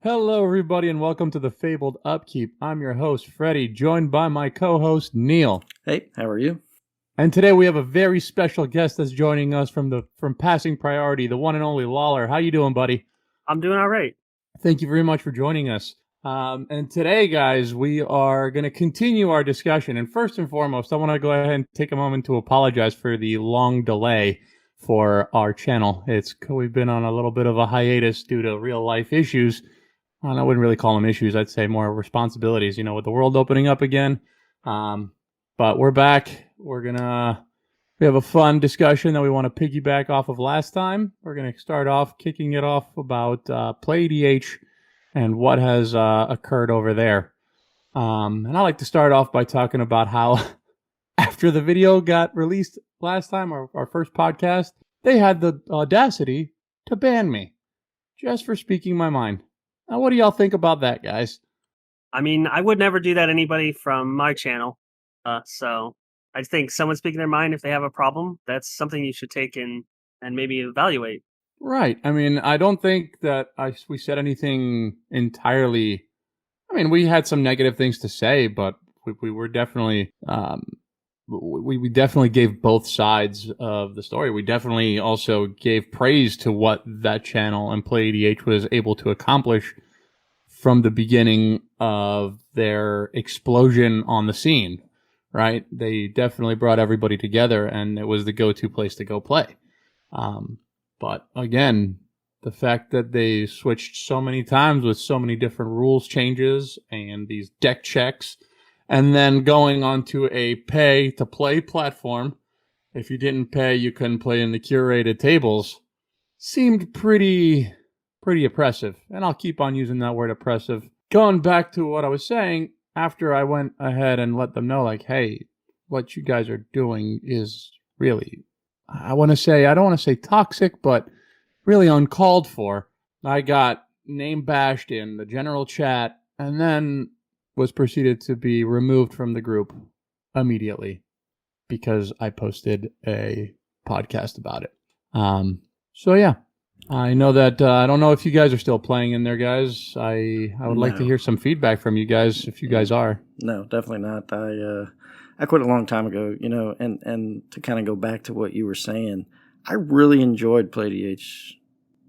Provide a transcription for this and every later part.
Hello, everybody, and welcome to the Fabled Upkeep. I'm your host, Freddie, joined by my co-host, Neil. Hey, how are you? And today we have a very special guest that's joining us from Passing Priority, the one and only Lawler. How you doing, buddy? I'm doing all right. Thank you very much for joining us. And today, guys, we are going to continue our discussion. And first and foremost, I want to go ahead and take a moment to apologize for the long delay for our channel. We've been on a little bit of a hiatus due to real-life issues. I wouldn't really call them issues. I'd say more responsibilities, with the world opening up again. But we're back. We have a fun discussion that we want to piggyback off of last time. We're going to start off kicking it off about Play EDH and what has occurred over there. And I like to start off by talking about how after the video got released last time, our first podcast, they had the audacity to ban me just for speaking my mind. Now, what do y'all think about that, guys? I mean, I would never do that to anybody from my channel. So I think someone speaking their mind, if they have a problem, that's something you should take in and maybe evaluate. Right. I mean, I don't think that we said anything entirely. I mean, we had some negative things to say, but we were definitely we definitely gave both sides of the story. We definitely also gave praise to what that channel and Play EDH was able to accomplish from the beginning of their explosion on the scene, right? They definitely brought everybody together, and it was the go-to place to go play. But again, the fact that they switched so many times with so many different rules changes and these deck checks, and then going onto a pay-to-play platform, if you didn't pay, you couldn't play in the curated tables, seemed pretty oppressive. And I'll keep on using that word oppressive. Going back to what I was saying, after I went ahead and let them know, like, hey, what you guys are doing is really, I don't want to say toxic, but really uncalled for. I got name bashed in the general chat, and then was proceeded to be removed from the group immediately because I posted a podcast about it. So yeah, I know that I don't know if you guys are still playing in there, guys. I would like to hear some feedback from you guys if you guys are. No, definitely not. I quit a long time ago, and to kind of go back to what you were saying, I really enjoyed Play EDH,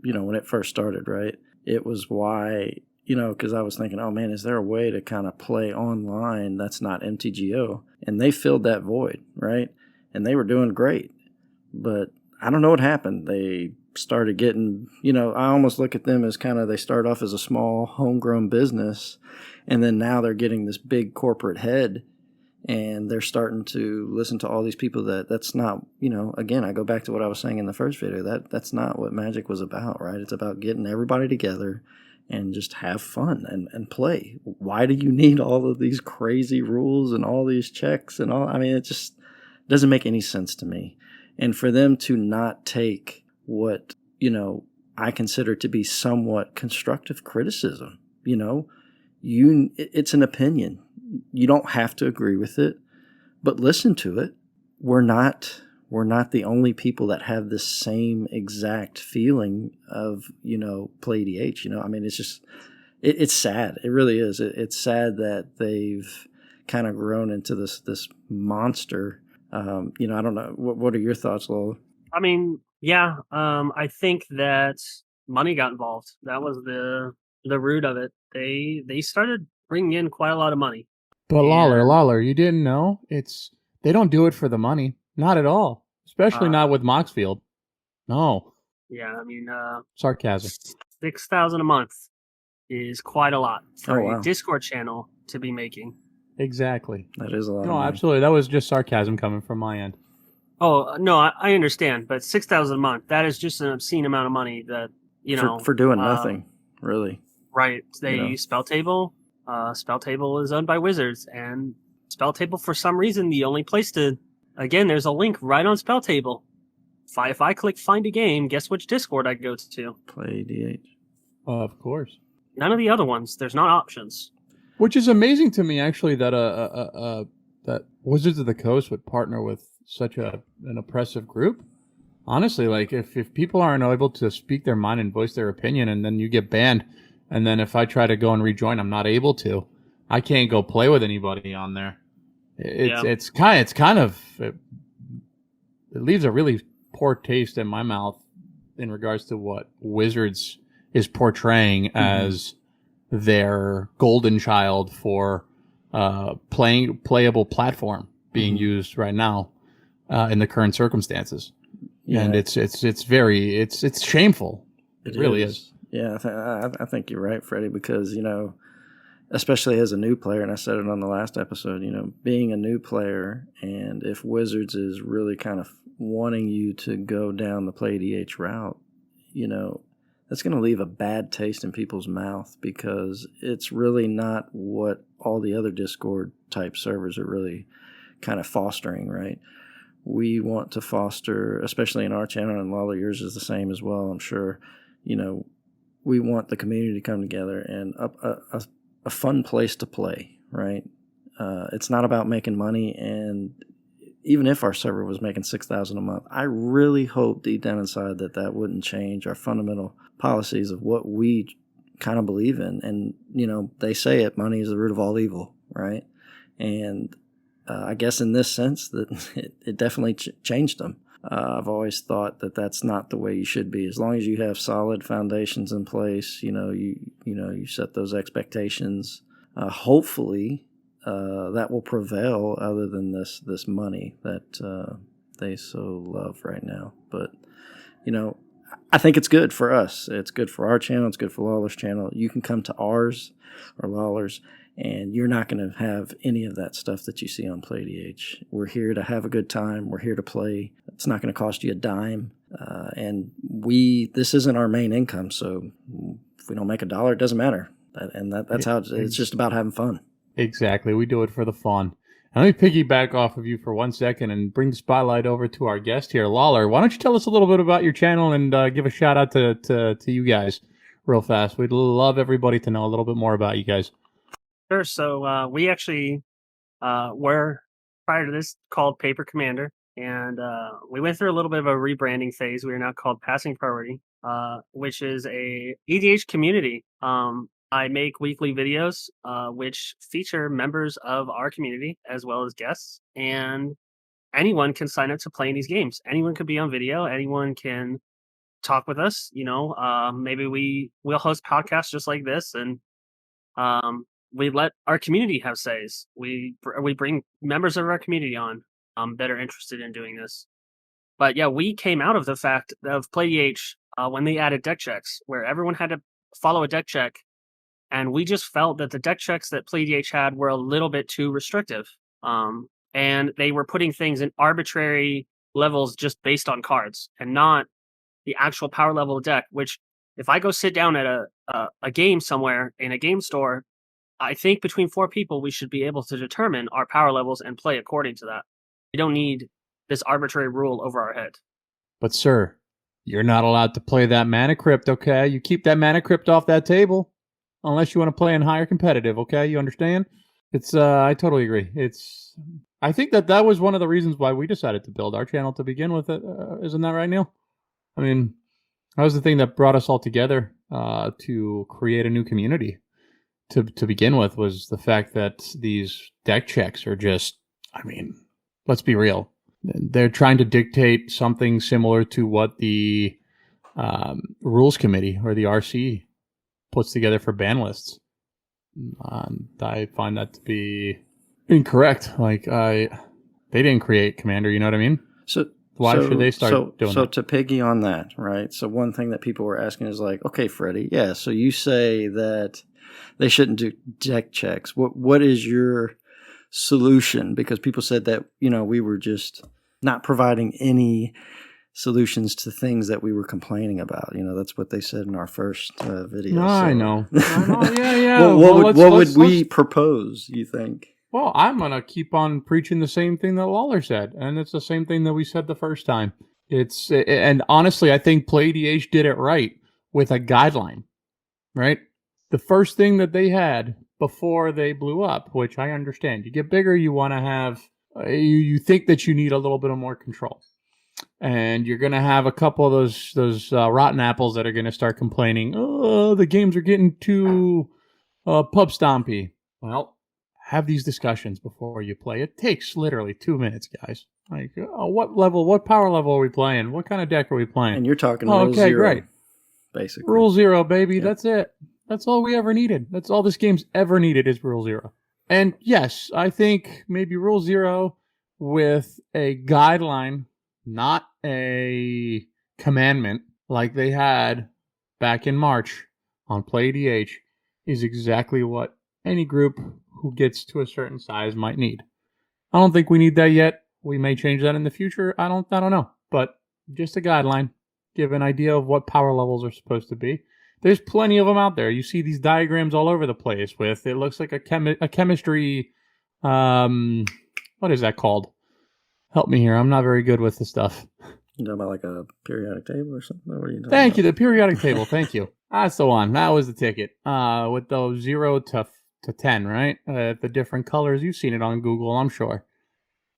when it first started, right? It was why, because I was thinking, oh man, is there a way to kind of play online that's not MTGO? And they filled that void, right? And they were doing great. But I don't know what happened. They started getting, I almost look at them as kind of, they start off as a small homegrown business, and then now they're getting this big corporate head, and they're starting to listen to all these people that's not, again, I go back to what I was saying in the first video, that's not what Magic was about, right? It's about getting everybody together and just have fun and play. Why do you need all of these crazy rules and all these checks and all? I mean, it just doesn't make any sense to me. And for them to not take what, I consider to be somewhat constructive criticism, it's an opinion. You don't have to agree with it, but listen to it. We're not the only people that have the same exact feeling of, Play EDH. I mean, it's just, it's sad. It really is. It's sad that they've kind of grown into this monster. I don't know. What are your thoughts, Lola? I mean, yeah, I think that money got involved. That was the root of it. They started bringing in quite a lot of money. But Lawler, you didn't know? They don't do it for the money. Not at all. Especially not with Moxfield. No. Yeah, I mean, sarcasm. 6,000 a month is quite a lot for a Discord channel to be making. Exactly. That is a lot. No, absolutely. That was just sarcasm coming from my end. Oh, no, I understand, but 6,000 a month, that is just an obscene amount of money that, for doing nothing, really. Right. They use Spell Table. Spell Table is owned by Wizards, and Spell Table, for some reason, the only place to, again, there's a link right on Spell Table. If I click Find a Game, guess which Discord I go to? Play EDH. Of course. None of the other ones. There's not options. Which is amazing to me, actually, that that Wizards of the Coast would partner with such an oppressive group. Honestly, like if people aren't able to speak their mind and voice their opinion, and then you get banned, And then if I try to go and rejoin, I'm not able to. I can't go play with anybody on there. It leaves a really poor taste in my mouth in regards to what Wizards is portraying as their golden child for playable platform being used right now in the current circumstances. Yeah. And it's shameful. It really is. Yeah, I think you're right, Freddie, because, especially as a new player, and I said it on the last episode, being a new player, and if Wizards is really kind of wanting you to go down the play EDH route, that's going to leave a bad taste in people's mouth, because it's really not what all the other Discord type servers are really kind of fostering, right? We want to foster, especially in our channel, and Lala, yours is the same as well, I'm sure, we want the community to come together and a fun place to play, right? It's not about making money, and even if our server was making $6,000 a month, I really hope deep down inside that wouldn't change our fundamental policies of what we kind of believe in. And, they say it, money is the root of all evil, right? And I guess in this sense that it definitely changed them. I've always thought that that's not the way you should be. As long as you have solid foundations in place, you set those expectations. Hopefully, that will prevail, other than this money that they so love right now. But I think it's good for us. It's good for our channel. It's good for Lawler's channel. You can come to ours or Lawler's, and you're not going to have any of that stuff that you see on Play EDH. We're here to have a good time. We're here to play. It's not going to cost you a dime. And this isn't our main income, so if we don't make $1, it doesn't matter. That's how it's just about having fun. Exactly. We do it for the fun. And let me piggyback off of you for 1 second and bring the spotlight over to our guest here, Lawler. Why don't you tell us a little bit about your channel and give a shout out to you guys real fast. We'd love everybody to know a little bit more about you guys. Sure. So we actually were, prior to this, called Paper Commander, and we went through a little bit of a rebranding phase. We are now called Passing Priority, which is a EDH community. I make weekly videos which feature members of our community as well as guests, and anyone can sign up to play in these games. Anyone could be on video. Anyone can talk with us. Maybe we'll host podcasts just like this, and we let our community have says. We bring members of our community on that are interested in doing this. But yeah, we came out of the fact of Play EDH when they added deck checks, where everyone had to follow a deck check. And we just felt that the deck checks that Play EDH had were a little bit too restrictive. And they were putting things in arbitrary levels just based on cards and not the actual power level of deck, which if I go sit down at a game somewhere in a game store, I think between 4 people, we should be able to determine our power levels and play according to that. We don't need this arbitrary rule over our head. But, sir, you're not allowed to play that mana crypt, okay? You keep that mana crypt off that table, unless you want to play in higher competitive, okay? You understand? I totally agree. I think that was one of the reasons why we decided to build our channel to begin with. Isn't that right, Neil? I mean, that was the thing that brought us all together to create a new community. To begin with, was the fact that these deck checks are just, let's be real. They're trying to dictate something similar to what the rules committee or the RC puts together for ban lists. I find that to be incorrect. They didn't create Commander, you know what I mean? So why should they start doing that? So to piggy on that, right? So one thing that people were asking is okay, Freddie, yeah, so you say that they shouldn't do deck checks. What is your solution? Because people said that, we were just not providing any solutions to things that we were complaining about. That's what they said in our first video. No, I know. Yeah. What would we propose, you think? Well, I'm going to keep on preaching the same thing that Lawler said, and it's the same thing that we said the first time. And honestly, I think Play EDH did it right with a guideline, right? The first thing that they had before they blew up, which I understand. You get bigger, you want to have, you think that you need a little bit of more control. And you're going to have a couple of those rotten apples that are going to start complaining, oh, the games are getting too pub stompy. Well, have these discussions before you play. It takes literally 2 minutes, guys. Like, what power level are we playing? What kind of deck are we playing? And you're talking rule zero, great. Basically. Rule 0, baby. Yep. That's it. That's all we ever needed. That's all this game's ever needed is Rule 0. And yes, I think maybe Rule 0 with a guideline, not a commandment like they had back in March on Play EDH, is exactly what any group who gets to a certain size might need. I don't think we need that yet. We may change that in the future. I don't know. But just a guideline, give an idea of what power levels are supposed to be. There's plenty of them out there. You see these diagrams all over the place with, it looks like a chemistry, what is that called? Help me here. I'm not very good with this stuff. You talking about like a periodic table or something? What are you Thank you, the periodic table. Thank you. That's the one. That was the ticket. With those 0 to 10, right? The different colors. You've seen it on Google, I'm sure.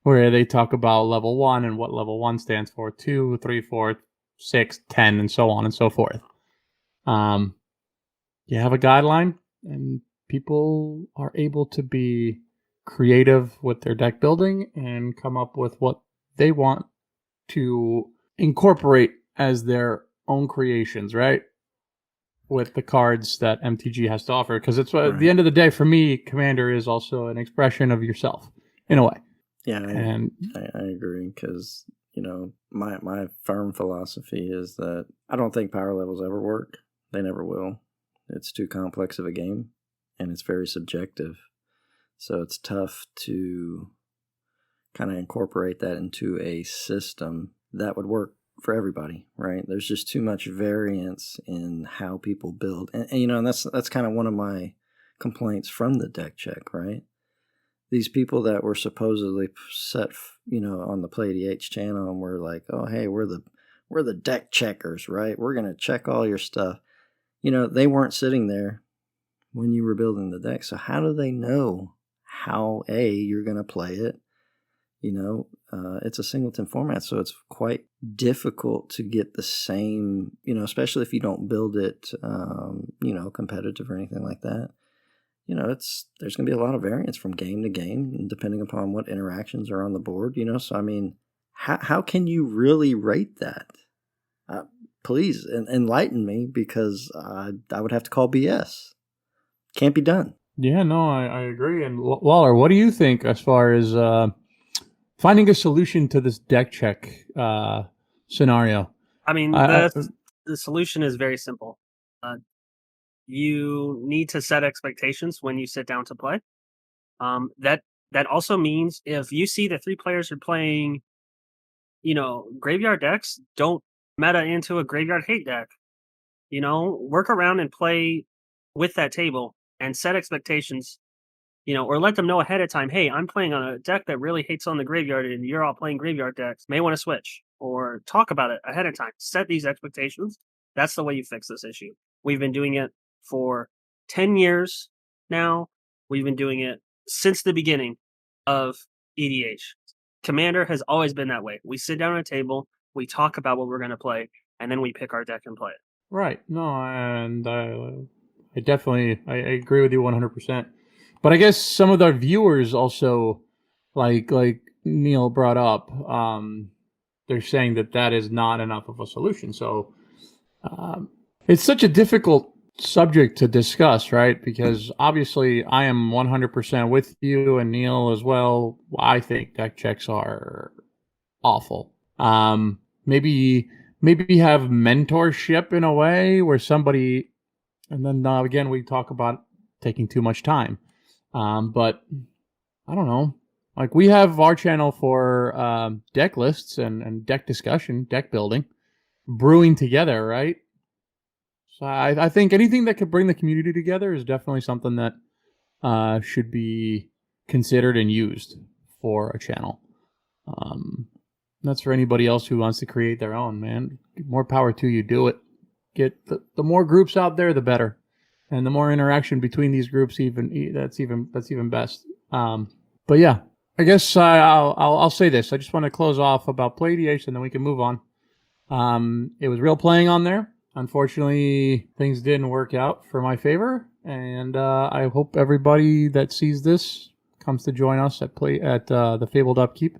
Where they talk about level 1 and what level 1 stands for, 2, 3, 4, 6, 10, and so on and so forth. You have a guideline, and people are able to be creative with their deck building and come up with what they want to incorporate as their own creations, right? With the cards that MTG has to offer. Because it's at the end of the day, for me, Commander is also an expression of yourself, in a way. Yeah, I agree, because, you know, my firm philosophy is that I don't think power levels ever work. They never will. It's too complex of a game, and it's very subjective. So it's tough to kind of incorporate that into a system that would work for everybody, right? There's just too much variance in how people build. And you know, and that's kind of one of my complaints from the deck check, right? These people that were supposedly set, you know, on the Play EDH channel, and we're like, oh, hey, we're the deck checkers, right? We're going to check all your stuff. You know, they weren't sitting there when you were building the deck. So how do they know how, you're going to play it? You know, it's a singleton format, so it's quite difficult to get the same, you know, especially if you don't build it, you know, competitive or anything like that. You know, there's going to be a lot of variance from game to game, depending upon what interactions are on the board, you know. So, I mean, how can you really rate that? Please enlighten me, because I would have to call BS. Can't be done. Yeah, no, I agree. And Waller, what do you think as far as finding a solution to this deck check scenario? I mean, the solution is very simple. You need to set expectations when you sit down to play. That also means if you see that 3 players are playing, you know, graveyard decks, don't meta into a graveyard hate deck. You know, work around and play with that table and set expectations, you know, or let them know ahead of time, hey, I'm playing on a deck that really hates on the graveyard and you're all playing graveyard decks. May want to switch, or talk about it ahead of time. Set these expectations. That's the way you fix this issue. We've been doing it for 10 years now. We've been doing it since the beginning of EDH. Commander has always been that way. We sit down at a table, we talk about what we're going to play, and then we pick our deck and play it. Right. No, and I definitely I agree with you 100%. But I guess some of our viewers also, like Neil brought up, they're saying that is not enough of a solution. So it's such a difficult subject to discuss, right? Because obviously I am 100% with you and Neil as well. I think deck checks are awful. Maybe have mentorship in a way where somebody, and then again we talk about taking too much time. But I don't know. Like, we have our channel for deck lists and deck discussion, deck building, brewing together, right? So I think anything that could bring the community together is definitely something that should be considered and used for a channel. That's for anybody else who wants to create their own, man. More power to you. Do it. Get the more groups out there, the better, and the more interaction between these groups, that's even best. But yeah, I guess I'll say this. I just want to close off about Play EDH, and then we can move on. It was real playing on there. Unfortunately, things didn't work out for my favor, and I hope everybody that sees this comes to join us at the Fabled Upkeep,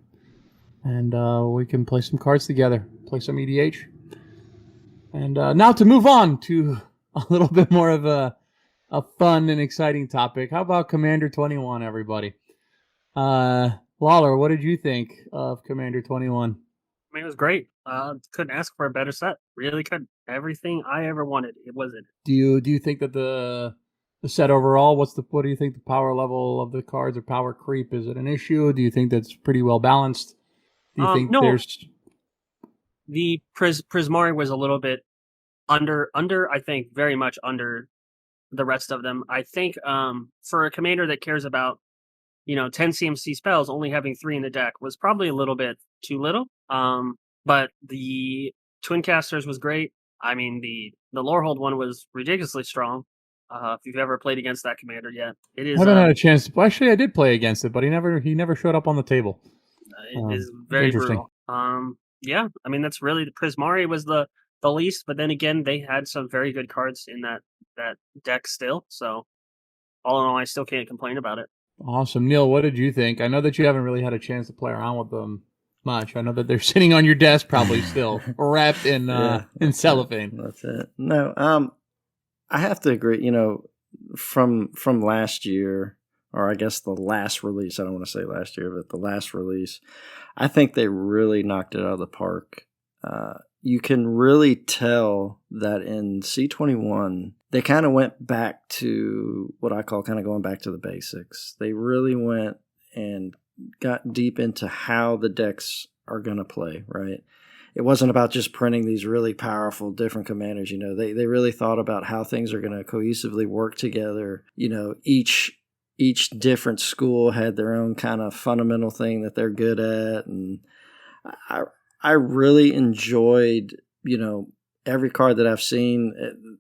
and we can play some cards together, play some EDH. And now to move on to a little bit more of a fun and exciting topic. How about Commander 21, everybody? Lawler, what did you think of Commander 21? I mean, it was great. Couldn't ask for a better set. Really couldn't. Everything I ever wanted, it was in it. Do you think that the set overall, what do you think the power level of the cards or power creep? Is it an issue? Do you think that's pretty well balanced? Do you think no, there's the Prismari was a little bit under, I think, very much under the rest of them. I think for a commander that cares about 10 CMC spells, only having 3 in the deck was probably a little bit too little. But the Twin Casters was great. I mean, the Lorehold one was ridiculously strong. If you've ever played against that commander yet, it is. I haven't had a chance. Actually, I did play against it, but he never showed up on the table. It is very brutal. Yeah, I mean, that's really the Prismari was the least, but then again, they had some very good cards in that deck still. So all in all, I still can't complain about it. Awesome. Neil, what did you think? I know that you haven't really had a chance to play around with them much. I know that they're sitting on your desk probably still, wrapped in cellophane. That's it. No, I have to agree. From last year, or I guess the last release, I don't want to say last year, but the last release, I think they really knocked it out of the park. You can really tell that in C21, they kind of went back to what I call kind of going back to the basics. They really went and got deep into how the decks are going to play, right? It wasn't about just printing these really powerful different commanders. They really thought about how things are going to cohesively work together. Each different school had their own kind of fundamental thing that they're good at, and I really enjoyed, every card that I've seen.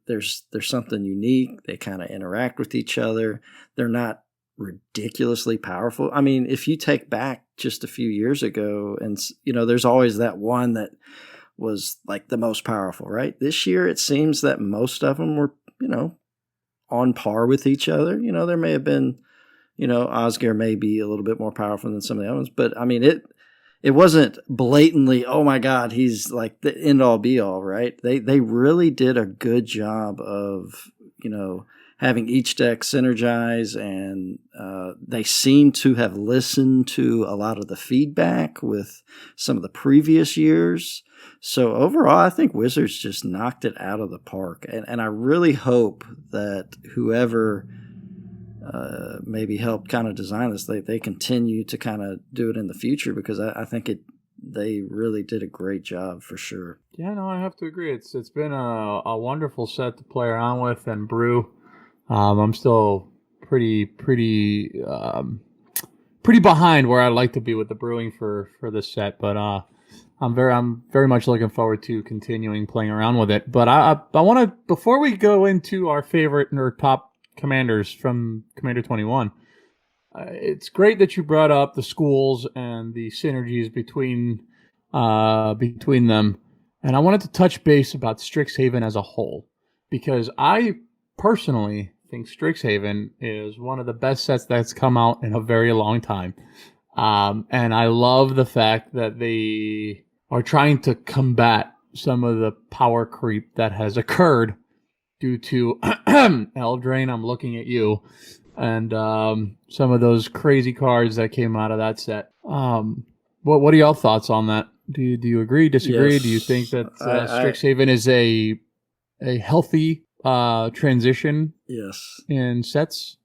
There's something unique. They kind of interact with each other. They're not ridiculously powerful. I mean, if you take back just a few years ago, and there's always that one that was like the most powerful, right? This year, it seems that most of them were, on par with each other. There may have been, Osgir may be a little bit more powerful than some of the others, but I mean, it wasn't blatantly, oh my God, he's like the end all be all, right? They really did a good job of, having each deck synergize, and they seem to have listened to a lot of the feedback with some of the previous years. So overall, I think Wizards just knocked it out of the park. And I really hope that whoever maybe helped kind of design this, they continue to kind of do it in the future, because I think they really did a great job for sure. Yeah, no, I have to agree. It's been a wonderful set to play around with and brew. I'm still pretty behind where I'd like to be with the brewing for this set, but I'm very much looking forward to continuing playing around with it. But I want to, before we go into our favorite or top commanders from Commander 21, it's great that you brought up the schools and the synergies between them, and I wanted to touch base about Strixhaven as a whole, because I personally think Strixhaven is one of the best sets that's come out in a very long time. And I love the fact that they are trying to combat some of the power creep that has occurred due to Eldraine, I'm looking at you, and some of those crazy cards that came out of that set. What are y'all thoughts on that? Do you agree, disagree? Yes. Do you think that Strixhaven is a healthy transition? Yes. In sets?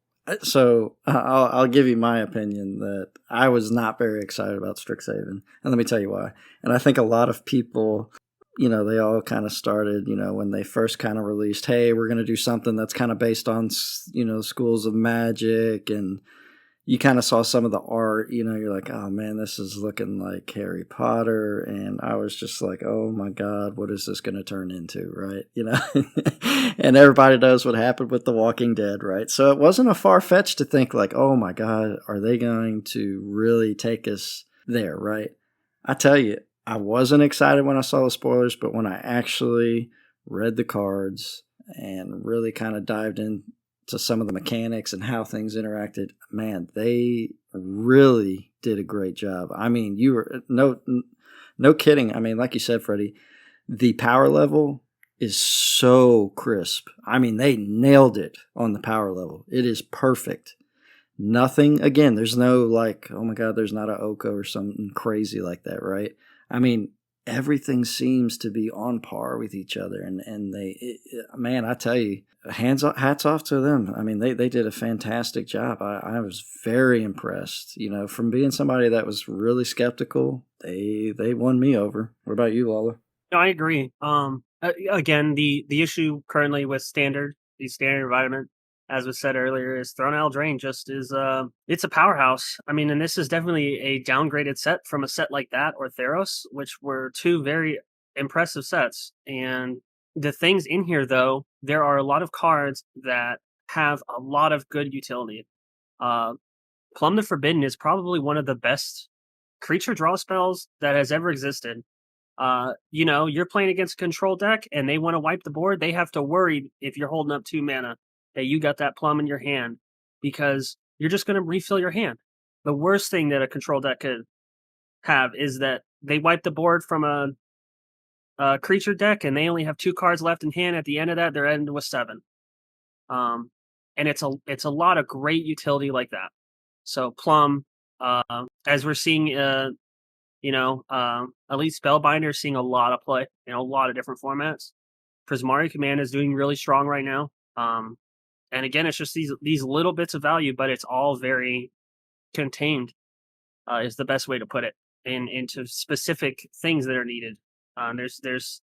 So I'll give you my opinion that I was not very excited about Strixhaven, and let me tell you why. And I think a lot of people, they all kind of started, when they first kind of released, hey, we're going to do something that's kind of based on, schools of magic, and you kind of saw some of the art, you're like, oh man, this is looking like Harry Potter. And I was just like, oh my God, what is this going to turn into, right? And everybody knows what happened with The Walking Dead, right? So it wasn't a far-fetched to think like, oh my God, are they going to really take us there, right? I tell you, I wasn't excited when I saw the spoilers, but when I actually read the cards and really kind of dived into some of the mechanics and how things interacted, man, they really did a great job. I mean, you were no kidding. I mean, like you said, Freddie, the power level is so crisp. I mean, they nailed it on the power level. It is perfect. Nothing, again, there's no like, oh my God, there's not an Oko or something crazy like that, right? I mean, everything seems to be on par with each other. And man, I tell you, hats off to them. I mean, they did a fantastic job. I was very impressed. From being somebody that was really skeptical, they won me over. What about you, Lala? No, I agree. Again, the issue currently with the standard environment, as was said earlier, is Throne Eldraine just is it's a powerhouse. I mean, and this is definitely a downgraded set from a set like that or Theros, which were two very impressive sets. And the things in here, though, there are a lot of cards that have a lot of good utility. Plum the Forbidden is probably one of the best creature draw spells that has ever existed. You're playing against a control deck and they want to wipe the board. They have to worry if you're holding up 2 mana that you got that plum in your hand, because you're just going to refill your hand. The worst thing that a control deck could have is that they wipe the board from a creature deck and they only have 2 cards left in hand. At the end of that, they're ending with 7. And it's a lot of great utility like that. So Plum, as we're seeing, Elite Spellbinder is seeing a lot of play in a lot of different formats. Prismari Command is doing really strong right now. And again, it's just these little bits of value, but it's all very contained, is the best way to put it, into specific things that are needed. There's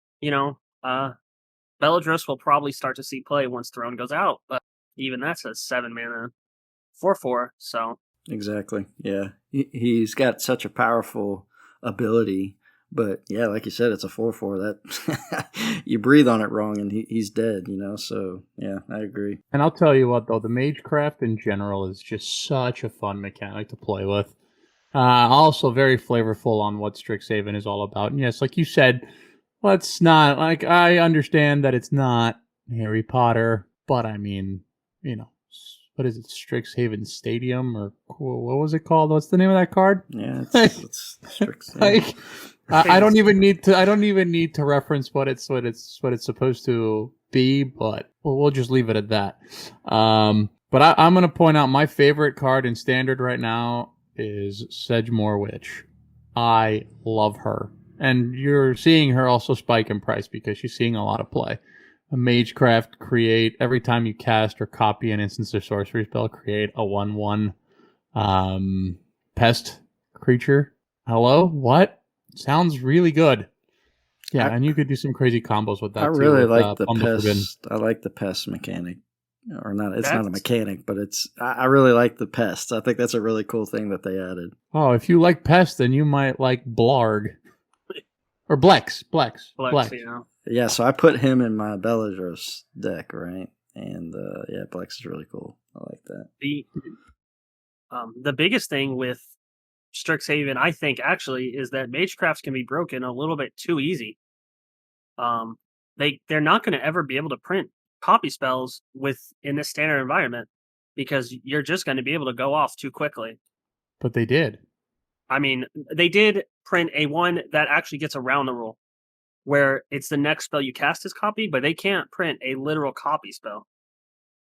Beledros will probably start to see play once Throne goes out, but even that's a 7 mana 4/4. So exactly, yeah, he's got such a powerful ability. But yeah, like you said, it's a 4/4 that you breathe on it wrong and he's dead, So yeah, I agree. And I'll tell you what, though, the Magecraft in general is just such a fun mechanic to play with. Also very flavorful on what Strixhaven is all about. And yes, like you said, let's not, like, I understand that it's not Harry Potter, but I mean, what is it, Strixhaven Stadium, or what was it called? What's the name of that card? Yeah, it's Strixhaven. I don't even need to reference what it's supposed to be, but we'll just leave it at that. But I'm going to point out my favorite card in Standard right now is Sedgemoor Witch. I love her, and you're seeing her also spike in price because she's seeing a lot of play. A Magecraft create, every time you cast or copy an instance or sorcery spell, create a 1/1 pest creature. Hello? What? Sounds really good. Yeah, and you could do some crazy combos with that. I really like the pest. I like the pest mechanic, or not. It's not a mechanic, but I really like the pest. I think that's a really cool thing that they added. Oh, if you like pest, then you might like Blarg or Blex. Yeah, so I put him in my Beledros deck, right? And yeah, Blex is really cool. I like that. The biggest thing with Strixhaven, I think, actually, is that Magecrafts can be broken a little bit too easy. They're not going to ever be able to print copy spells in this standard environment because you're just going to be able to go off too quickly. But they did. I mean, they did print a one that actually gets around the rule, where it's the next spell you cast as copy, but they can't print a literal copy spell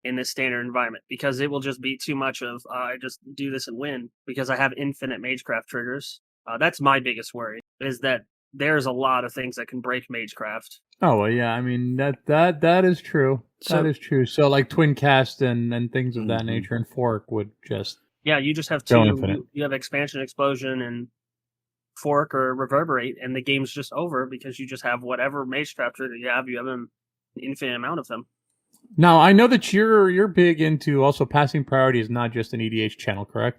in this standard environment because it will just be too much of I just do this and win because I have infinite Magecraft triggers. That's my biggest worry, is that there's a lot of things that can break Magecraft. Oh well, yeah. I mean that is true. That is true. So like Twin Cast and things of that nature and Fork would just you just have two. You have Expansion, Explosion, and Fork or Reverberate, and the game's just over because you just have whatever Magecraft trigger you have. You have an infinite amount of them. Now, I know that you're big into also passing priority is not just an EDH channel, correct?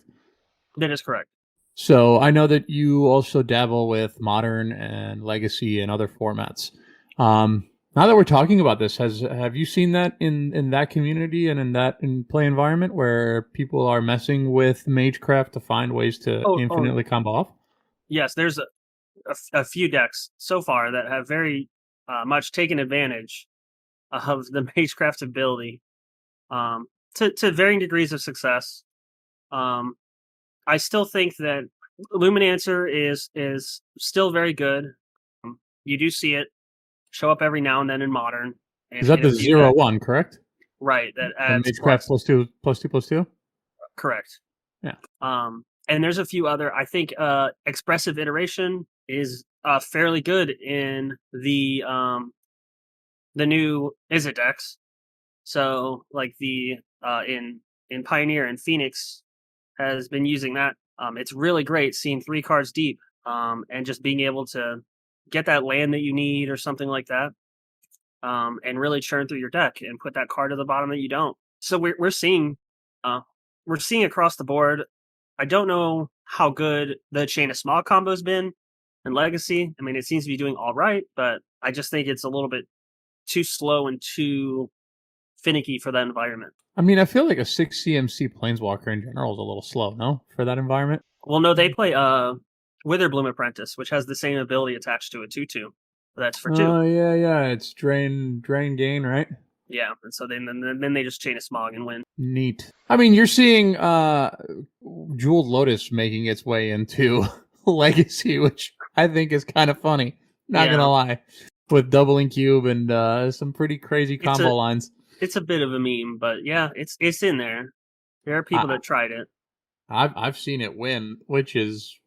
That is correct. So I know that you also dabble with Modern and Legacy and other formats. Now that we're talking about this, have you seen that in that community and in play environment where people are messing with Magecraft to find ways to infinitely combo off? Yes, there's a few decks so far that have very much taken advantage of the Magecraft ability to varying degrees of success. I still think that Luminancer is still very good. You do see it show up every now and then in Modern. And is that the 0/1, correct? Right. That adds Magecraft +2/+2/+2? Correct. Yeah. And there's a few other. I think Expressive Iteration is fairly good in the new Izzet decks. So like the in Pioneer and Phoenix has been using that. It's really great seeing 3 cards deep and just being able to get that land that you need or something like that, and really churn through your deck and put that card to the bottom that you don't. So we're seeing across the board. I don't know how good the Chain of Smog combo's been in Legacy. I mean, it seems to be doing all right, but I just think it's a little bit too slow and too finicky for that environment. I mean, I feel like a 6 CMC Planeswalker in general is a little slow, no? For that environment? Well, no, they play Witherbloom Apprentice, which has the same ability attached to it, 2/2. That's for 2. Oh, yeah. It's drain, gain, right? Yeah, and so then they just Chain of Smog and win. Neat. I mean, you're seeing Jeweled Lotus making its way into Legacy, which I think is kind of funny. Not gonna lie, with Doubling Cube and some pretty crazy combo lines. It's a bit of a meme, but yeah, it's in there. There are people that tried it. I've seen it win, which is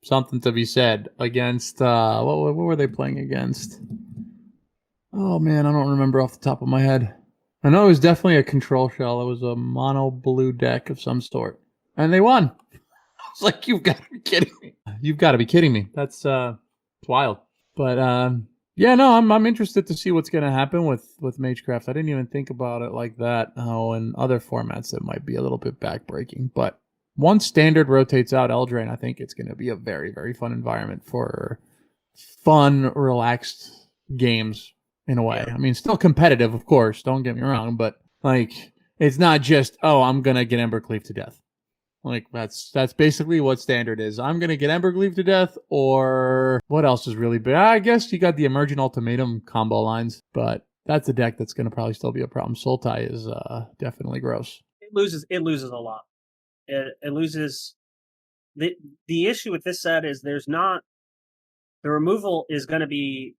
something to be said against what were they playing against? Oh man, I don't remember off the top of my head. I know it was definitely a control shell. It was a mono blue deck of some sort, and they won. I was like, "You've got to be kidding me! You've got to be kidding me! That's wild." But yeah, no, I'm interested to see what's going to happen with Magecraft. I didn't even think about it like that. How in other formats it might be a little bit backbreaking, but once Standard rotates out Eldraine, I think it's going to be a very, very fun environment for fun, relaxed games in a way. I mean, still competitive, of course, don't get me wrong, but like it's not just, oh, I'm going to get Embercleave to death. Like that's basically what Standard is. I'm going to get Embercleave to death, or what else is really big? I guess you got the Emergent Ultimatum combo lines, but that's a deck that's going to probably still be a problem. Sultai is definitely gross. It loses a lot. It loses. The issue with this set is there's not, the removal is going to be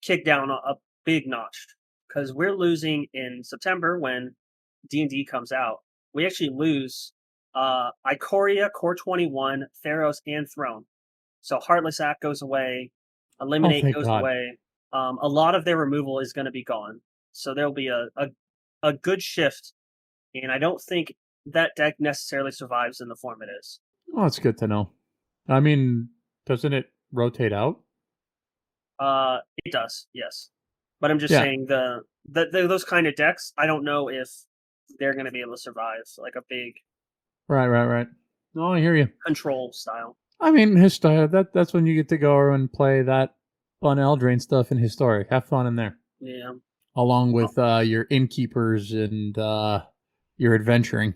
kicked down a big notch, because we're losing in September when D&D comes out. We actually lose Ikoria, Core 21, Theros, and Throne. So Heartless Act goes away, Eliminate goes away. A lot of their removal is going to be gone. So there'll be a good shift, and I don't think that deck necessarily survives in the form it is. Oh, that's good to know. I mean, doesn't it rotate out? It does, yes. But I'm just saying those kind of decks, I don't know if they're going to be able to survive like a big Right. No, I hear you. Control style. I mean, that's when you get to go and play that fun Eldraine stuff in Historic. Have fun in there. Yeah. Along with your Innkeepers and your adventuring.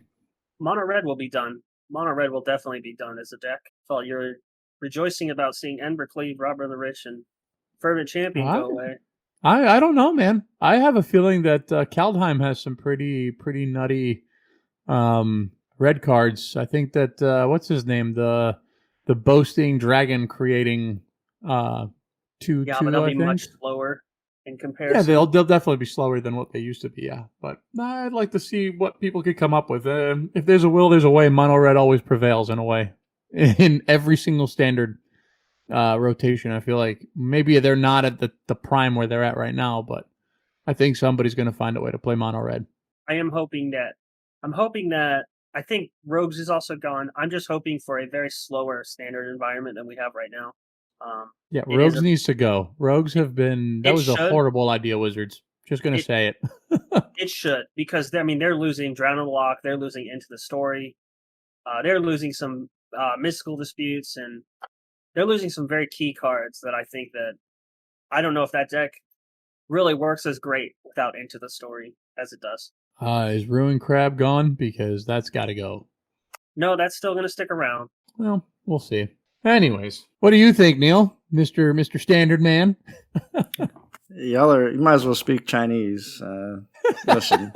Mono Red will be done. Mono Red will definitely be done as a deck. So you're rejoicing about seeing Embercleave, Robber the Rich, and Fervent Champion go away. I don't know, man. I have a feeling that Kaldheim has some pretty nutty red cards. I think that what's his name, the boasting dragon creating 2/2. Yeah, but they'll be much slower in comparison. Yeah, they'll definitely be slower than what they used to be. Yeah, but I'd like to see what people could come up with. If there's a will, there's a way. Mono red always prevails in a way in every single Standard rotation. I feel like maybe they're not at the prime where they're at right now, but I think somebody's going to find a way to play mono red. I'm hoping that I think Rogues is also gone. I'm just hoping for a very slower Standard environment than we have right now. Yeah, Rogues needs to go. Rogues have been... That was a horrible idea, Wizards. Just gonna say it. It should, because they're losing Drown and Lock, they're losing Into the Story, they're losing some mystical disputes, and they're losing some very key cards that I think that I don't know if that deck really works as great without Into the Story as it does. Is Ruin Crab gone? Because that's got to go. No, that's still going to stick around. Well, we'll see. Anyways, what do you think, Neil, Mister Standard Man? You might as well speak Chinese. Listen,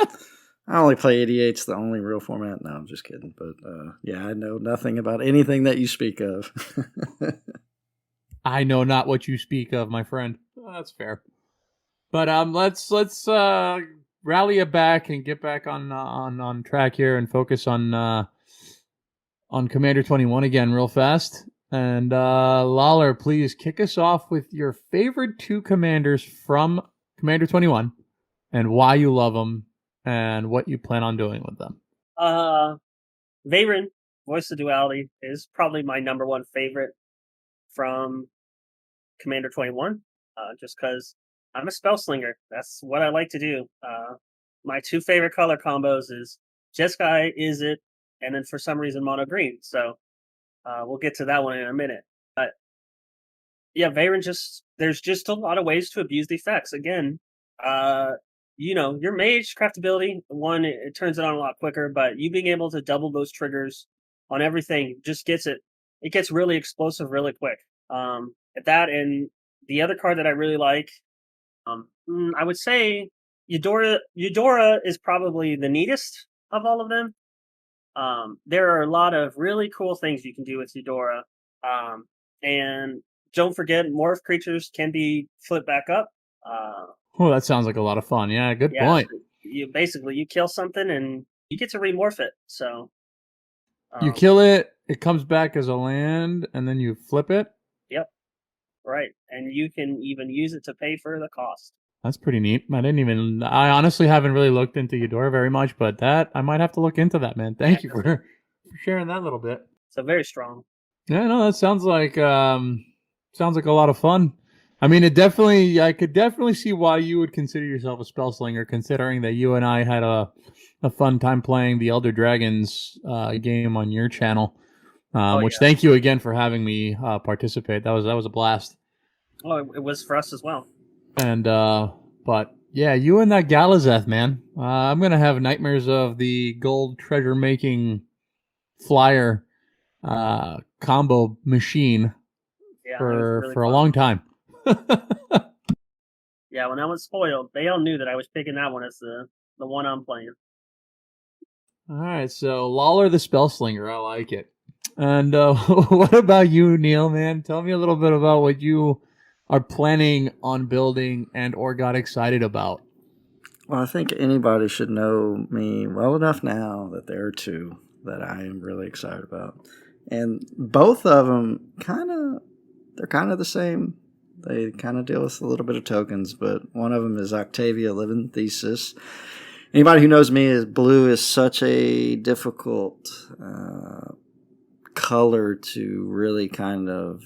I only play EDH, the only real format. No, I'm just kidding. But yeah, I know nothing about anything that you speak of. I know not what you speak of, my friend. Oh, that's fair. But let's rally it back and get back on track here and focus on Commander 21 again real fast. And Lawler, please kick us off with your favorite two commanders from Commander 21 and why you love them and what you plan on doing with them. Veyron, Voice of Duality, is probably my number one favorite from Commander 21, just because I'm a spell slinger. That's what I like to do. My two favorite color combos is Jeskai, Is It, and then for some reason Mono Green. So we'll get to that one in a minute. But yeah, Veyron, there's just a lot of ways to abuse the effects. Again, your mage craftability, one, it turns it on a lot quicker, but you being able to double those triggers on everything just gets it gets really explosive really quick. At that, and the other card that I really like, I would say Eudora is probably the neatest of all of them. There are a lot of really cool things you can do with Eudora. And don't forget, morph creatures can be flipped back up. Oh, that sounds like a lot of fun. Yeah, good point. So you kill something and you get to remorph it. So you kill it, it comes back as a land, and then you flip it. Yep. Right. And you can even use it to pay for the cost. That's pretty neat. I honestly haven't really looked into Eudora very much, but I might have to look into that, man. Thank you for sharing that little bit. So very strong. Yeah, no, that sounds like a lot of fun. I mean, I could definitely see why you would consider yourself a spell slinger, considering that you and I had a fun time playing the Elder Dragons game on your channel. Thank you again for having me participate. That was a blast. Oh, it was for us as well. And but yeah, you and that Galazeth, man. I'm gonna have nightmares of the gold treasure making flyer combo machine for a long time. Yeah, when I was spoiled, they all knew that I was picking that one as the one I'm playing. All right, so Lawler the Spellslinger, I like it. And what about you, Neil, man? Tell me a little bit about what you are planning on building and or got excited about. Well, I think anybody should know me well enough now that there are two that I am really excited about. And both of them they're kind of the same. They kind of deal with a little bit of tokens, but one of them is Octavia Living Thesis. Anybody who knows me is blue is such a difficult color to really kind of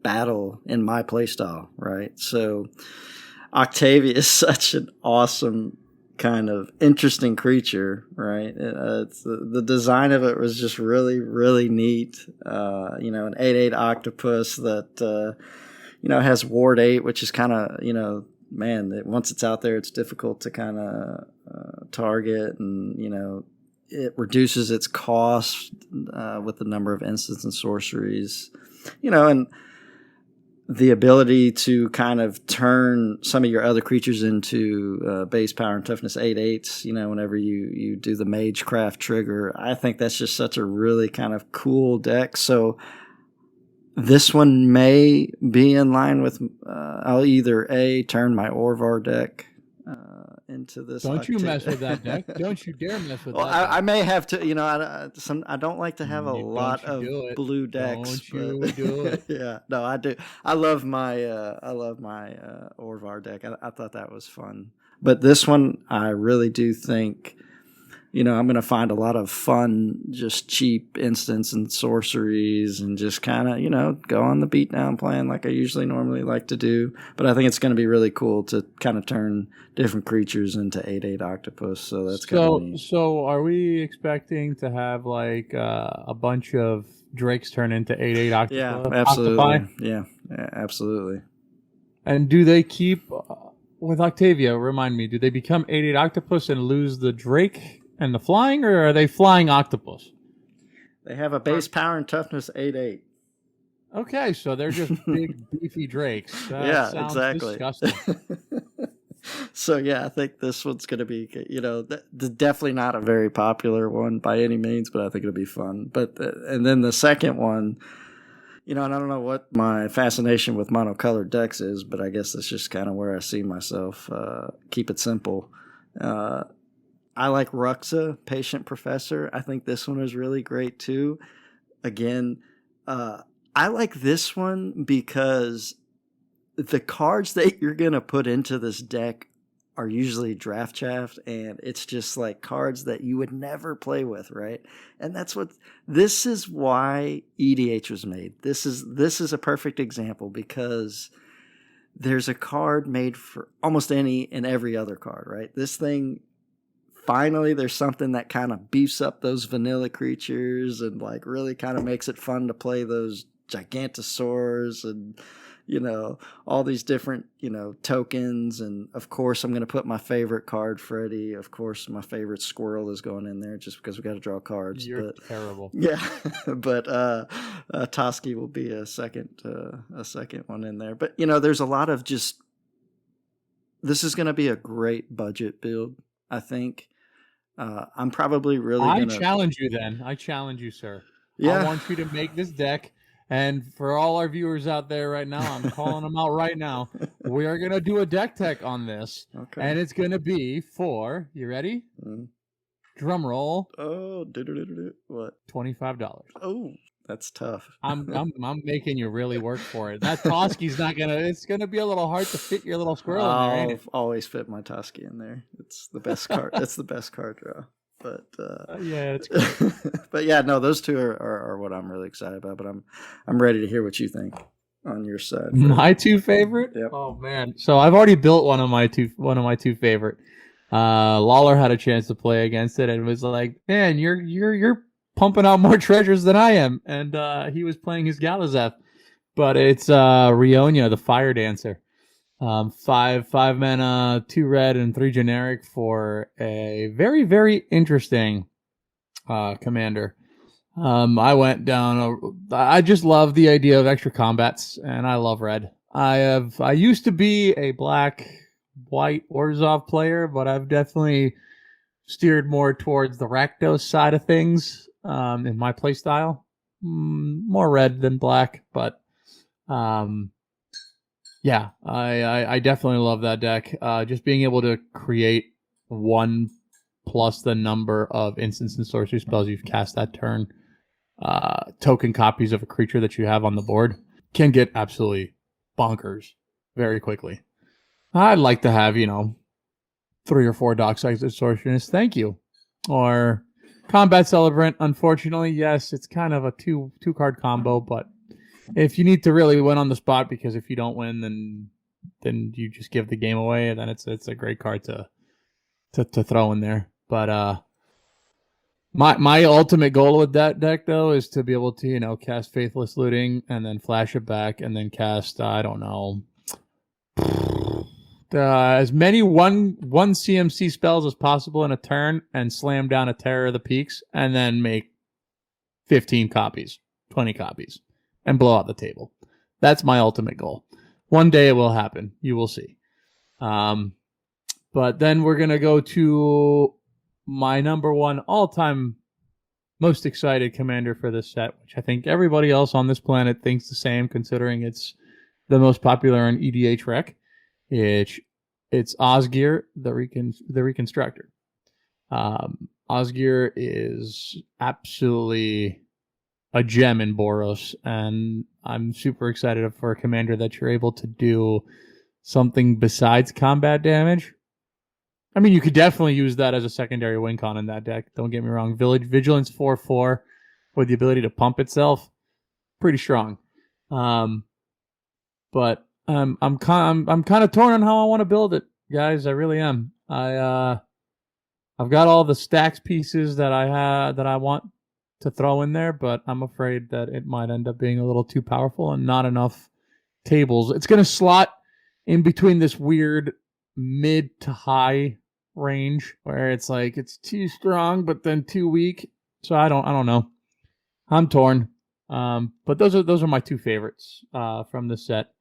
battle in my playstyle, right? So Octavia is such an awesome kind of interesting creature, right? The design of it was just really, really neat. An 8/8 octopus that has Ward 8, which is kind of, once it's out there, it's difficult to kind of target, and it reduces its cost with the number of instants and sorceries, and the ability to kind of turn some of your other creatures into base power and toughness 8/8s, whenever you do the Magecraft trigger. I think that's just such a really kind of cool deck. So this one may be in line with, I'll either turn my Orvar deck into this. Don't you mess with that deck. Don't you dare mess with that. I may have to, I don't like to have a lot of blue decks. Don't you do it. Yeah, no, I do. I love my Orvar deck. I thought that was fun. But this one, I really do think I'm going to find a lot of fun, just cheap instants and sorceries and just kind of, go on the beatdown plan like I usually normally like to do. But I think it's going to be really cool to kind of turn different creatures into 8/8 octopus. So that's kind of neat. So are we expecting to have like a bunch of drakes turn into 8/8 octopus? Yeah, absolutely. Octopi? Yeah, absolutely. And do they keep with Octavia? Remind me, do they become 8/8 octopus and lose the drake and the flying, or are they flying octopus? They have a base power and toughness 8/8. Okay, so they're just big beefy drakes. That yeah, sounds exactly. Disgusting. So yeah, I think this one's going to be, definitely not a very popular one by any means, but I think it'll be fun. But and then the second one, and I don't know what my fascination with monocolored decks is, but I guess that's just kind of where I see myself. Keep it simple. I like Ruxa, Patient Professor. I think this one is really great too. Again, I like this one because the cards that you're going to put into this deck are usually draft chaff, and it's just like cards that you would never play with, right? And this is why EDH was made. This is a perfect example because there's a card made for almost any and every other card, right? This thing, finally, there's something that kind of beefs up those vanilla creatures and like really kind of makes it fun to play those Gigantosaurs and all these different tokens. And of course I'm going to put my favorite card, Freddy. Of course my favorite squirrel is going in there just because we got to draw cards. You're terrible. Yeah. But Toski will be a second one in there. But there's a lot of this is going to be a great budget build, I think. I'm probably really I challenge you then. I challenge you, sir. Yeah. I want you to make this deck. And for all our viewers out there right now, I'm calling them out right now. We are going to do a deck tech on this. Okay. And it's going to be for, you ready? Drum roll. Oh, what? $25. Oh, that's tough. I'm making you really work for it. That Toski's not going to, it's going to be a little hard to fit your little squirrel in there, ain't it? I'll always fit my Toski in there. It's the best card. It's the best card draw. But yeah, it's great. But yeah, no, those two are what I'm really excited about. But I'm ready to hear what you think on your side. My two favorite? Yep. Oh man. So I've already built one of my two favorite. Lawler had a chance to play against it and was like, "Man, you're pumping out more treasures than I am." And he was playing his Galazeth. But it's Ryonya, the Fire Dancer. 5 mana, 2 red, and 3 generic for a very, very interesting commander. I went down. I just love the idea of extra combats, and I love red. I used to be a black-white Orzhov player, but I've definitely steered more towards the Rakdos side of things in my playstyle. More red than black, but yeah, I definitely love that deck. Just being able to create 1 plus the number of instants and sorcery spells you've cast that turn, token copies of a creature that you have on the board, can get absolutely bonkers very quickly. I'd like to have, 3 or 4 Dockside Extortionists, thank you. Or Combat Celebrant, unfortunately, yes, it's kind of a two card combo, but if you need to really win on the spot, because if you don't win, then you just give the game away, and then it's a great card to throw in there. But my ultimate goal with that deck though is to be able to cast Faithless Looting and then flash it back and then cast I don't know as many one CMC spells as possible in a turn and slam down a Terror of the Peaks and then make 15 copies, 20 copies. And blow out the table. That's my ultimate goal. One day it will happen. You will see. But then we're going to go to my number one all-time most excited commander for this set, which I think everybody else on this planet thinks the same, considering it's the most popular in EDH Rec. It's Osgir, the Reconstructor. Osgir is absolutely a gem in Boros, and I'm super excited for a commander that you're able to do something besides combat damage. I mean, you could definitely use that as a secondary win con in that deck. Don't get me wrong. Vigilance 4/4 with the ability to pump itself, pretty strong. But I'm kind of torn on how I want to build it, guys. I really am. I've got all the stacks pieces that I want to throw in there, but I'm afraid that it might end up being a little too powerful and not enough tables. It's going to slot in between this weird mid to high range where it's like it's too strong but then too weak. So I don't know. I'm torn. But those are my two favorites from the set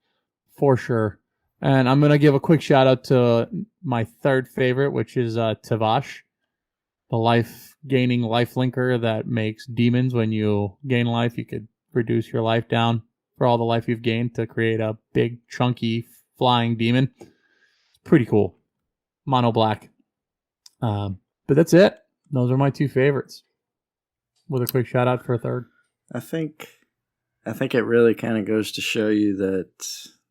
for sure. And I'm gonna give a quick shout out to my third favorite, which is Tavash, the gaining life linker that makes demons. When you gain life, you could reduce your life down for all the life you've gained to create a big chunky flying demon. It's pretty cool. Mono black. But that's it. Those are my two favorites. With a quick shout out for a third. I think it really kind of goes to show you that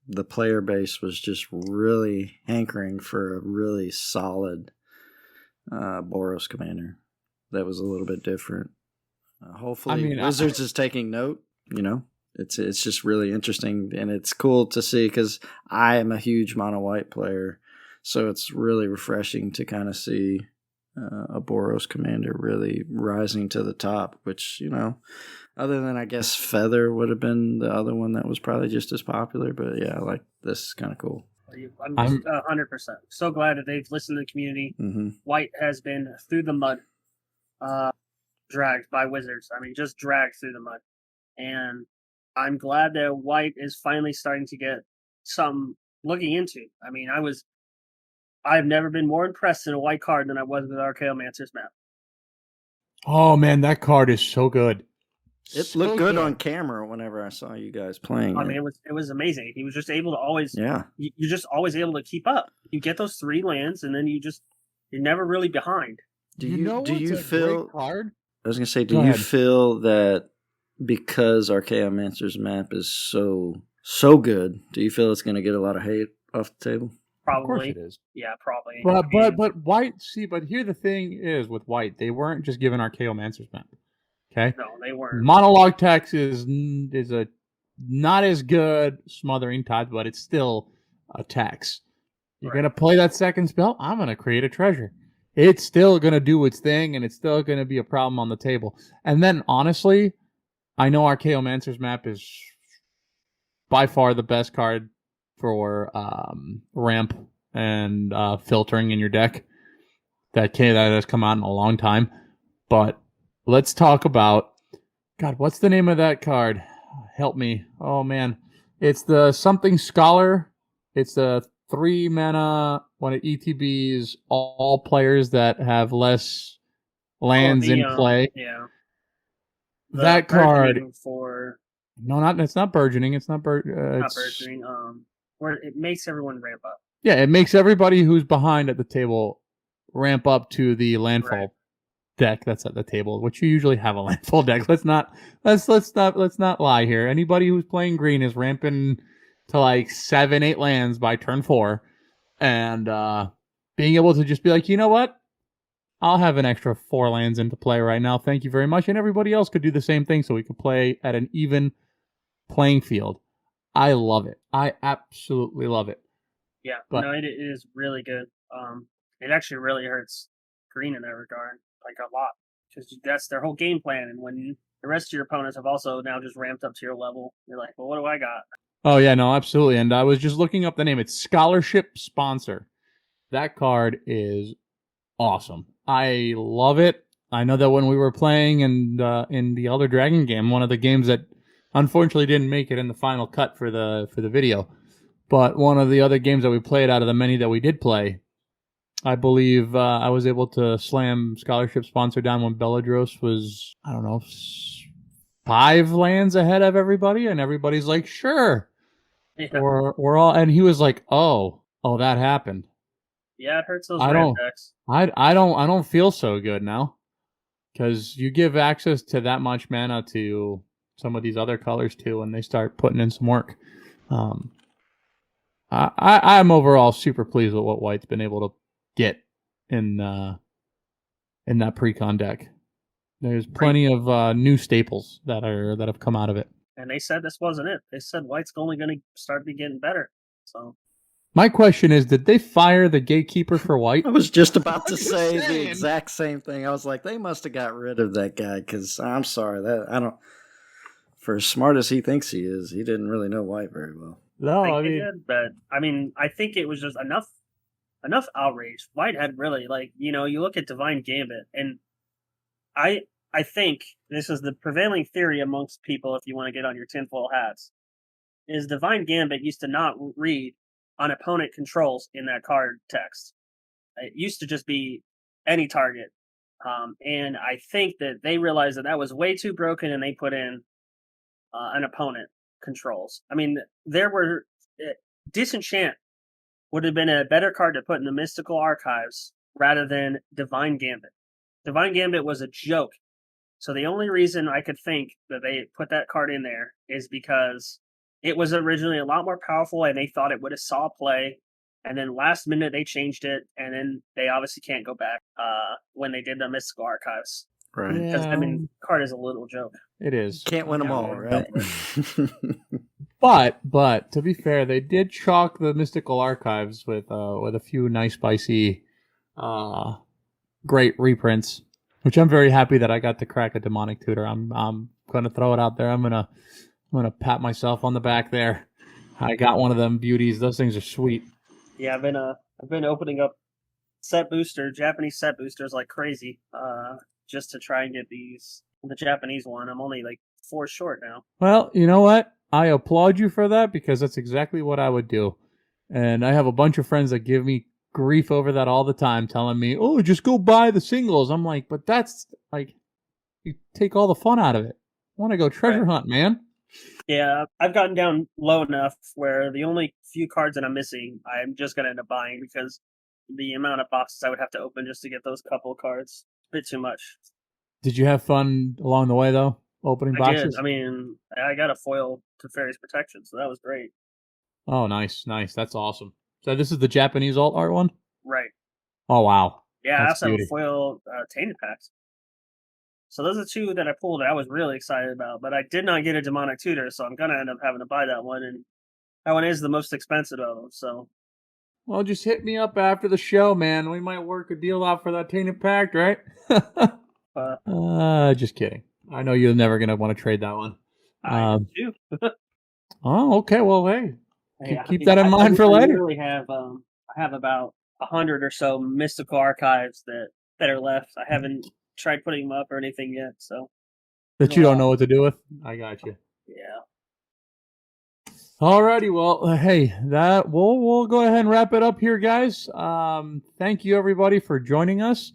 the player base was just really hankering for a really solid Boros commander that was a little bit different. Hopefully, Wizards is taking note. You know, it's just really interesting, and it's cool to see because I am a huge mono white player, so it's really refreshing to kind of see a Boros commander really rising to the top. Which, you know, other than I guess Feather would have been the other one that was probably just as popular, but yeah, I like this. Is kind of cool. I'm 100%. So glad that they've listened to the community. Mm-hmm. White has been through the mud, dragged by Wizards. I mean, just dragged through the mud. And I'm glad that White is finally starting to get some looking into. I mean, I've never been more impressed in a White card than I was with Archaeomancer's map. Oh man, that card is so good. It looked good on camera whenever I saw you guys playing. I mean, it was amazing. He was just able to always. Yeah. You're just always able to keep up. You get those 3 lands, and then you're never really behind. Do you feel? Card? I was gonna say, do you feel that because Archaeomancer's map is so good, do you feel it's gonna get a lot of hate off the table? Probably. Of course it is. Yeah, probably. But White. See, but here the thing is with White, they weren't just given Archaeomancer's map. Okay. No, they weren't. Monologue text is a not as good smothering tide, but it's still a tax. You're gonna play that second spell. I'm gonna create a treasure. It's still gonna do its thing, and it's still gonna be a problem on the table. And then, honestly, I know Archaeomancer's map is by far the best card for ramp and filtering in your deck. That has come out in a long time, but. Let's talk about, God, what's the name of that card? Help me. Oh, man. It's the something scholar. It's the 3 mana, one of ETB's all players that have less lands in play. Yeah. That card. It's not burgeoning. It's not burgeoning. Where it makes everyone ramp up. Yeah, it makes everybody who's behind at the table ramp up to the landfall. Deck that's at the table, which you usually have a landfall deck. Let's not lie here. Anybody who's playing green is ramping to like 7-8 lands by turn 4, and being able to just be like, you know what, I'll have an extra 4 lands into play right now. Thank you very much, and everybody else could do the same thing, so we could play at an even playing field. I love it. I absolutely love it. Yeah, it is really good. It actually really hurts green in that regard. Like a lot, because that's their whole game plan. And when the rest of your opponents have also now just ramped up to your level, you're like, well, what do I got? Oh yeah, no, absolutely. And I was just looking up the name. It's Scholarship Sponsor. That card is awesome. I love it. I know that when we were playing and in the Elder Dragon game, one of the games that unfortunately didn't make it in the final cut for the video, but one of the other games that we played out of the many that we did play. I believe I was able to slam Scholarship Sponsor down when Beledros was, 5 lands ahead of everybody, and everybody's like, sure. Yeah. We're all, and he was like, oh, that happened. Yeah, it hurts those red decks. I don't feel so good now, because you give access to that much mana to some of these other colors too, and they start putting in some work. I'm overall super pleased with what White's been able to get in that pre-con deck. There's plenty of new staples that have come out of it. And they said this wasn't it. They said White's only going to start be getting better. So my question is, did they fire the gatekeeper for White? I was just about to say the exact same thing. I was like, they must have got rid of that guy because I'm sorry for as smart as he thinks he is, he didn't really know White very well. No, I mean, but I think it was just enough outrage. White had really you look at Divine Gambit, and I think this is the prevailing theory amongst people. If you want to get on your tinfoil hats, is Divine Gambit used to not read on opponent controls in that card text. It used to just be any target, and I think that they realized that was way too broken, and they put in an opponent controls. I mean, there were Disenchant would have been a better card to put in the Mystical Archives rather than Divine Gambit. Divine Gambit was a joke. So the only reason I could think that they put that card in there is because it was originally a lot more powerful and they thought it would have saw play. And then last minute they changed it, and then they obviously can't go back when they did the Mystical Archives. Right. Because, card is a little joke. It is. Can't win them all, right? But to be fair, they did chalk the Mystical Archives with a few nice, spicy, great reprints, which I'm very happy that I got to crack a Demonic Tutor. I'm gonna throw it out there. I'm gonna pat myself on the back there. I got one of them beauties. Those things are sweet. Yeah, I've been opening up Japanese set boosters like crazy, just to try and get the Japanese one. I'm only like 4 short now. Well, you know what? I applaud you for that because that's exactly what I would do. And I have a bunch of friends that give me grief over that all the time, telling me, "Oh, just go buy the singles." I'm like, but that's like, you take all the fun out of it. I want to go treasure hunt, man. Yeah, I've gotten down low enough where the only few cards that I'm missing, I'm just going to end up buying because the amount of boxes I would have to open just to get those couple of cards, a bit too much. Did you have fun along the way, though, opening boxes? I did. I mean, I got a foil to Fairy's Protection, so that was great. Oh, nice. That's awesome. So this is the Japanese alt art one? Right. Oh, wow. Yeah, I also have a foil Tainted Pact. So those are 2 that I pulled that I was really excited about, but I did not get a Demonic Tutor, so I'm going to end up having to buy that one, and that one is the most expensive of them, so... Well, just hit me up after the show, man. We might work a deal out for that Tainted Pact, right? Just kidding. I know you're never going to want to trade that one. I do. Oh, okay. Well, hey, keep that in mind for later. I really have, I have about 100 or so Mystical Archives that are left. I haven't tried putting them up or anything yet, so. That you don't know what to do with? I got you. Yeah. Alrighty, well, hey, we'll go ahead and wrap it up here, guys. Thank you, everybody, for joining us.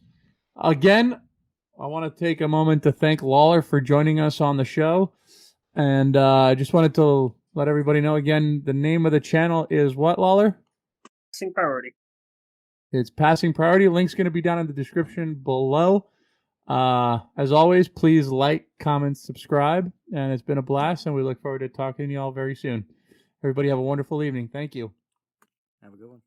Again, I want to take a moment to thank Lawler for joining us on the show. And I just wanted to let everybody know again, the name of the channel is what, Lawler? Passing Priority. It's Passing Priority. Link's going to be down in the description below. As always, please like, comment, subscribe. And it's been a blast, and we look forward to talking to you all very soon. Everybody have a wonderful evening. Thank you. Have a good one.